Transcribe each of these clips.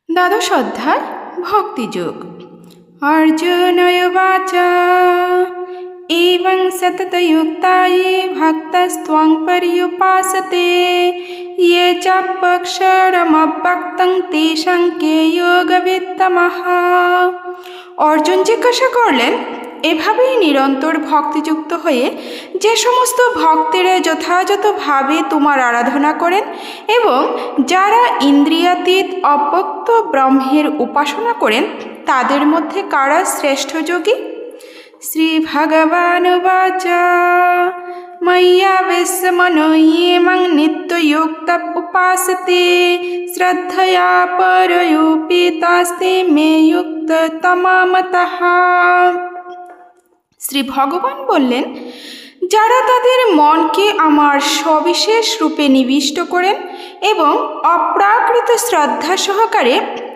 দ্বাদশ অধ্যায় ভক্তিযোগ। অর্জুনয় উবাচ এবং সততযুক্তা ये ভক্তস্ত্বং पर्युपासते ये চাপ্যক্ষরমব্যক্তং তেষাং কে যোগবিত্তমঃ। অর্জুন জিজ্ঞাসা করলেন, এভাবেই নিরন্তর ভক্তিযুক্ত হয়ে যে সমস্ত ভক্তেরা যথাযথভাবে তোমার আরাধনা করেন এবং যারা ইন্দ্রিয়াতীত অব্যক্ত ব্রহ্মের উপাসনা করেন তাদের মধ্যে কারা শ্রেষ্ঠ যোগী? শ্রী ভগবান উবাচ ময়্যাবেশমনো ये মাং নিত্যযুক্ত উপাসতে শ্রদ্ধয়া পরয়োপিতাস্তে মে যুক্ততমা মতঃ। শ্রী ভগবান বললেন, যারা তাদের মনকে আমার সবিশেষ রূপে নিবিষ্ট করেন এবং অপ্রাকৃত শ্রদ্ধা সহকারে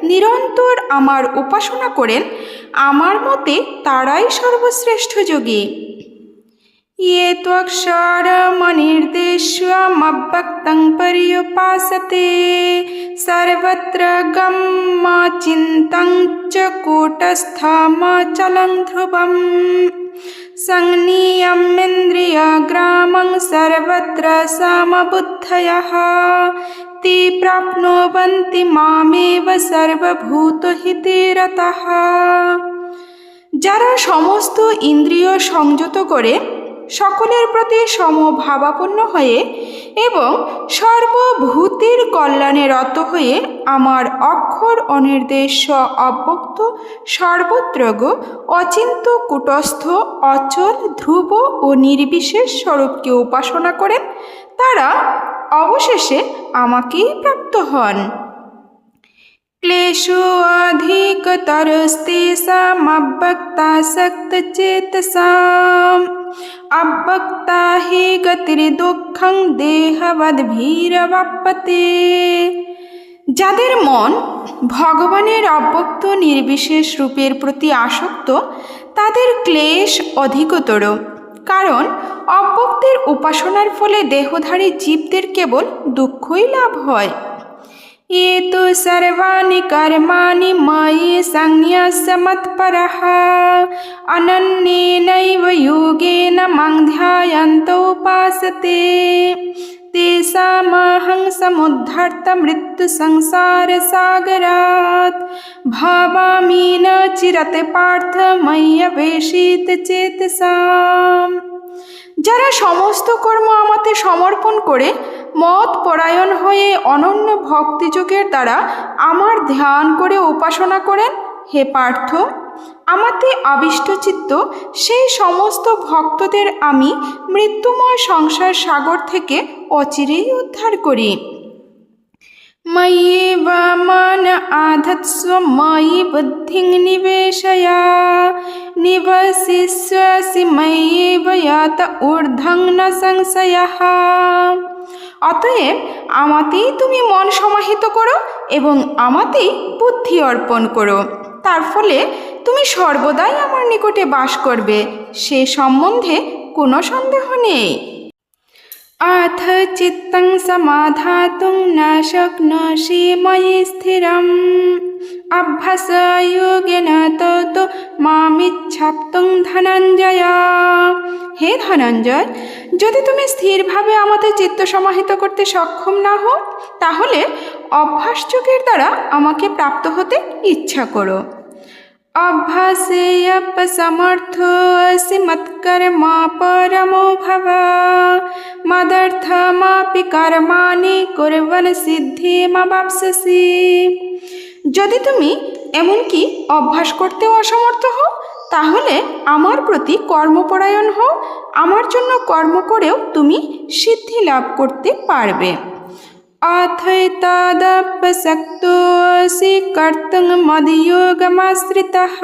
নিরন্তর আমার উপাসনা করেন, আমার মতে তারাই সর্বশ্রেষ্ঠ যোগী। ये त्वक्षरमनिर्देश्यमव्यक्तं पर्युपासते सर्वत्र गमचिन्तं च कूटस्थमचलं ध्रुवम् संनियम्येन्द्रियग्रामं सर्वत्र समबुद्धयः ते प्राप्नुवन्ति मामेव सर्वभूतहिते रतः। যারা সমস্ত ইন্দ্রিয় সংযত করে সকলের প্রতি সমভাবাপন্ন হয়ে এবং সর্বভূতের কল্যাণে রত হয়ে আমার অক্ষর অনির্দেশ্য অব্যক্ত সর্বত্রগ অচিন্ত কূটস্থ অচল ধ্রুব ও নির্বিশেষ স্বরূপকে উপাসনা করেন, তারা অবশেষে আমাকেই প্রাপ্ত হন। ক্লেশো অধিকতরস্তেষামব্যক্তাসক্তচেতসাম অব্যক্তা হি গতির্দুঃখং দেহবদ্ভিরবাপ্যতে। যাদের মন ভগবানের অব্যক্ত নির্বিশেষ রূপের প্রতি আসক্ত তাদের ক্লেশ অধিকতর, কারণ অব্যক্তের উপাসনার ফলে দেহধারী জীবদের কেবল দুঃখই লাভ হয়। ये तु सर्वाणि कर्माणि मयि सन्न्यस्य मत्परः अनन्येनैव योगेन मां ध्यायन्तो उपासते तेषामहं समुद्धर्तुं मृत्युसंसारसागरात् भवामि न चिरते पार्थ मय्यवेशितचेतसाम्। যারা সমস্ত কর্ম আমাতে সমর্পণ করে মত পরায়ণ হয়ে অনন্য ভক্তিযোগের দ্বারা আমার ধ্যান করে উপাসনা করেন, হে পার্থ, আমাতে আবিষ্টচিত্ত সেই সমস্ত ভক্তদের আমি মৃত্যুময় সংসার সাগর থেকে অচিরেই উদ্ধার করি। ময়্যেব মন আধৎস্ব ময়ি বুদ্ধিং নিবেশয় নিবশিষ্যসি ময়্যেব যত ঊর্ধ্বং ন সংশয়ঃ। অতএব আমাতেই তুমি মন সমাহিত করো এবং আমাতেই বুদ্ধি অর্পণ করো, তার ফলে তুমি সর্বদাই আমার নিকটে বাস করবে, সে সম্বন্ধে কোনো সন্দেহ নেই। अथ चित्तं समाधातुं न शक्नोषि मयि स्थिरम् अभ्यासयोगेन ततो मामिच्छाप्तुं ধনঞ্জয়। হে ধনঞ্জয়, যদি তুমি স্থিরভাবে আমাদের চিত্ত সমাহিত করতে সক্ষম না হও, তাহলে অভ্যাসযোগের দ্বারা আমাকে প্রাপ্ত হতে ইচ্ছা করো। অভ্যাসেऽপ্যসমর্থোऽসি মৎকর্মা পরমো ভব মদর্থমাপি কর্মাণি কুর্বন সিদ্ধিমবাপ্স্যসি। যদি তুমি এমনকি অভ্যাস করতেও অসমর্থ হও, তাহলে আমার প্রতি কর্মপরায়ণ হও, আমার জন্য কর্ম করেও তুমি সিদ্ধি লাভ করতে পারবে। অথৈতদপ্যশক্তোऽসি কর্তুং মদ্যোগমাশ্রিতঃ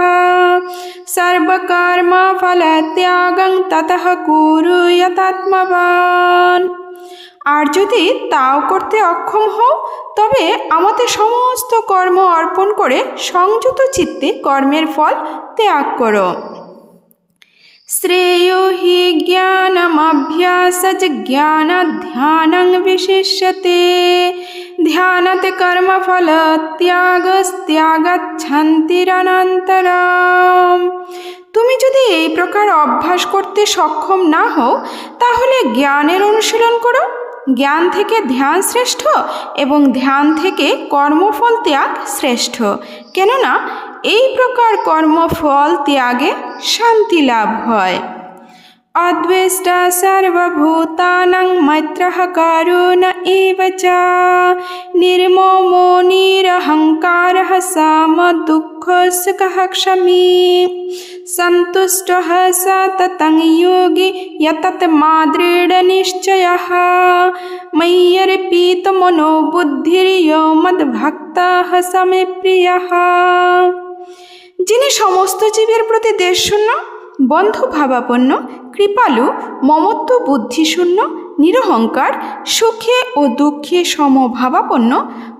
সর্বকর্মফলত্যাগং ততঃ কুরু যথাত্মবান। আর যদি তাও করতে অক্ষম হও, তবে আমাদের সমস্ত কর্ম অর্পণ করে সংযত চিত্তে কর্মের ফল ত্যাগ করো। শ্রেয়ো হি জ্ঞানমভ্যাসজ জ্ঞানাধ্যানং বিশিষ্যতে ধ্যানাৎ কর্মফল ত্যাগস্ত্যাগচ্ছন্তিরনন্তরম। তুমি যদি এই প্রকার অভ্যাস করতে সক্ষম না হও তাহলে জ্ঞানের অনুশীলন করো। জ্ঞান থেকে ধ্যান শ্রেষ্ঠ এবং ধ্যান থেকে কর্মফল ত্যাগ শ্রেষ্ঠ, কেননা এই প্রকার কর্মফল ত্যাগে শান্তি লাভ হয়। অদ্বেষ্টা সর্বভূতানাং মৈত্রঃ কারুণ এব চ নির্মমো নিরহংকারঃ সমদুঃখঃ সুখঃ ক্ষমী সন্তুষ্টঃ সতतं যোগী যতৎ নিশ্চয়ঃ ময়্যর্পিতমনো বুদ্ধির্যো মদ্ভক্তঃ স মে প্রিয়ঃ। যিনি সমস্ত জীবের প্রতি দেশশূন্য, বন্ধুভাবাপন্ন, কৃপালু, মমত্ব বুদ্ধিশূন্য, নিরহংকার, সুখে ও দুঃখে সমভাবাপন্ন,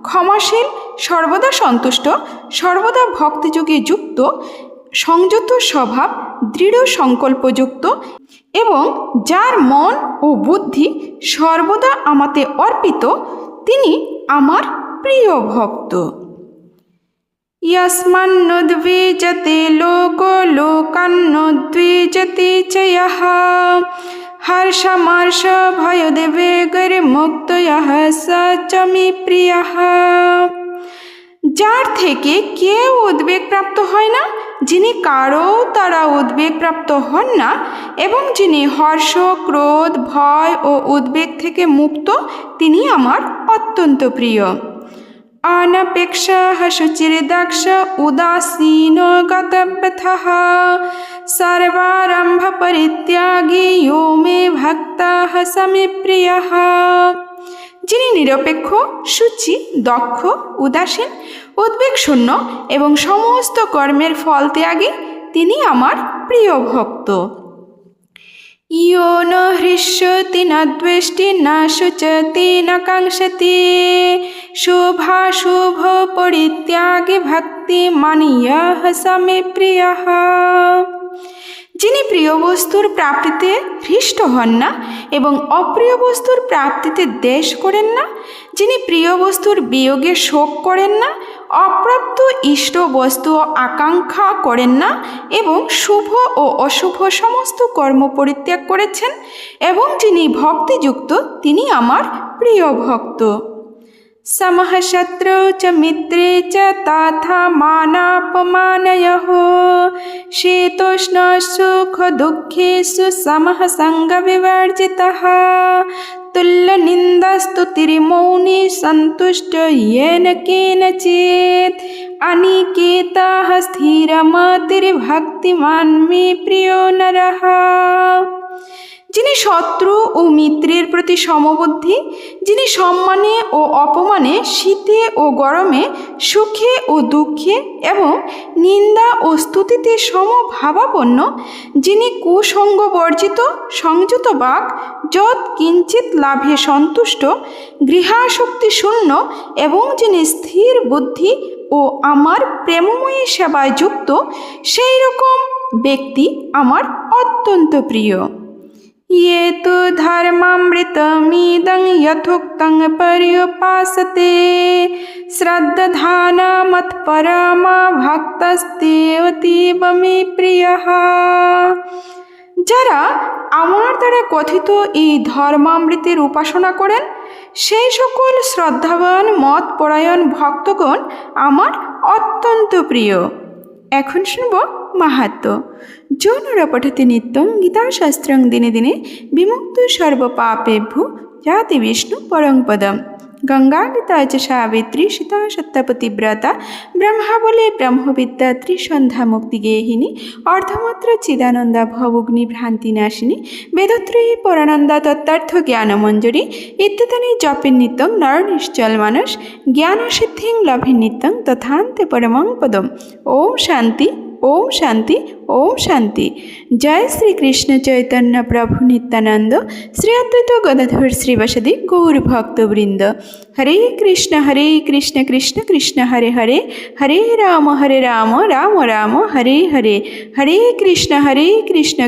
ক্ষমাশীল, সর্বদা সন্তুষ্ট, সর্বদা ভক্তিযোগে যুক্ত, সংযত স্বভাব, দৃঢ় সংকল্পযুক্ত এবং যার মন ও বুদ্ধি সর্বদা আমাতে অর্পিত, তিনি আমার প্রিয় ভক্ত। यस्मान्नुद्विजते लोको लोकान्नुद्विजते च यः हर्षमर्षभयोद्वेगैर्मुक्तो यः स च मे प्रियः। যার থেকে কেউ উদ্বেগ প্রাপ্ত হয় না, যিনি কারো দ্বারা উদ্বেগ প্রাপ্ত হন না এবং যিনি হর্ষ, ক্রোধ, ভয় ও উদ্বেগ থেকে মুক্ত, তিনি আমার অত্যন্ত প্রিয়। অনপেক্ষः শুচির্দক্ষ উদাসীনো গতব্যথः সর্বারম্ভ পরিত্যাগী यो मे ভক্তः स मे প্রিয়ः। যিনি নিরপেক্ষ, শুচি, দক্ষ, উদাসীন, উদ্বেগশূন্য এবং সমস্ত কর্মের ফল ত্যাগী, তিনি আমার প্রিয় ভক্ত। यो न हृष्यति न द्वेष्टि न शुचति न काङ्क्षति शुभाशुभ परित्यागी भक्तिमान् यः स मे प्रियः। যিনি প্রিয় বস্তুর প্রাপ্তিতে হৃষ্ট হন না এবং অপ্রিয় বস্তুর প্রাপ্তিতে দ্বেষ করেন না, যিনি প্রিয় বস্তুর বিয়োগে শোক করেন না, অপ্রাপ্ত ইষ্ট বস্তু আকাঙ্ক্ষা করেন না এবং শুভ ও অশুভ সমস্ত কর্ম পরিত্যাগ করেছেন এবং যিনি ভক্তিযুক্ত, তিনি আমার প্রিয় ভক্ত। समः शत्रौ च मित्रे च तथा मानापमानयोः शीतोष्णसुखदुःखेषु समः सङ्गविवर्जितः तुल्यनिन्दास्तुतिर्मौनी सन्तुष्टो येन केनचित् अनिकेतः स्थिरमतिर्भक्तिमान् मे प्रियो नरः। যিনি শত্রু ও মিত্রের প্রতি সমবুদ্ধি, যিনি সম্মানে ও অপমানে, শীতে ও গরমে, সুখে ও দুঃখে এবং নিন্দা ও স্তুতিতে সমভাবাপন্ন, যিনি কুসঙ্গ বর্জিত, সংযত বাক, যৎ কিঞ্চিত লাভে সন্তুষ্ট, গৃহাসক্তি শূন্য এবং যিনি স্থির বুদ্ধি ও আমার প্রেমময়ী সেবায় যুক্ত, সেই রকম ব্যক্তি আমার অত্যন্ত প্রিয়। ये तु धर्मामृतमिदं यथोक्तं पर्युपासते श्रद्धाना मत्परमा भक्तस्तेऽतीव मे प्रियः। যারা আমার দ্বারা কথিত এই ধর্মামৃতের উপাসনা করেন, সেই সকল শ্রদ্ধাবান মতপরায়ণ ভক্তগণ আমার অত্যন্ত প্রিয়। এখন শুনব মাহাত্ম্য। जो नर पठति नित्यं गीताशास्त्रं दिने दिने विमुक्तो सर्वपापेभ्यो याति विष्णु परं पदम। गंगा गीता च सावित्री सीता सत्यपतिव्रता ब्रह्मा बोले ब्रह्मविद्या त्रिसंध्या मुक्तिगेहिनी अर्धमात्र चिदानंदा भवग्नि भ्रांति नाशिनी वेदत्रयी परानंदा तत्तार्थ ज्ञान मंजरी इत्यादि जपे नित्यं नर निश्चल मानस ज्ञान सिद्धिं लभे नित्यं तथान्ते परमं पदम। ओम शांति। ওম শান্তি, ওম শান্তি। জয় শ্রীকৃষ্ণ চৈতন্য প্রভু নিত্যানন্দ, শ্রী অদ্বৈত গদাধর শ্রীবাসাদি গৌর ভক্তবৃন্দ। হরে কৃষ্ণ কৃষ্ণ কৃষ্ণ হরে হরে, হরে রাম রাম রাম হরে হরে, হরে কৃষ্ণ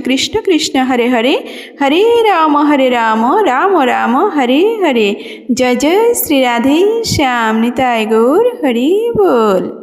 কৃষ্ণ কৃষ্ণ হরে হরে, হরে রাম রাম রাম হরে হরে। জয় জয় শ্রী রাধে শ্যাম নিতাই গৌর হরি बोल।